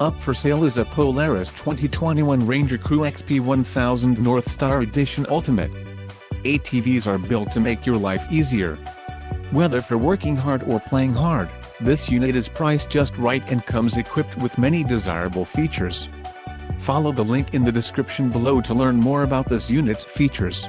Up for sale is a Polaris 2021 Ranger CREW XP 1000 NorthStar Edition Ultimate. ATVs are built to make your life easier. Whether for working hard or playing hard, this unit is priced just right and comes equipped with many desirable features. Follow the link in the description below to learn more about this unit's features.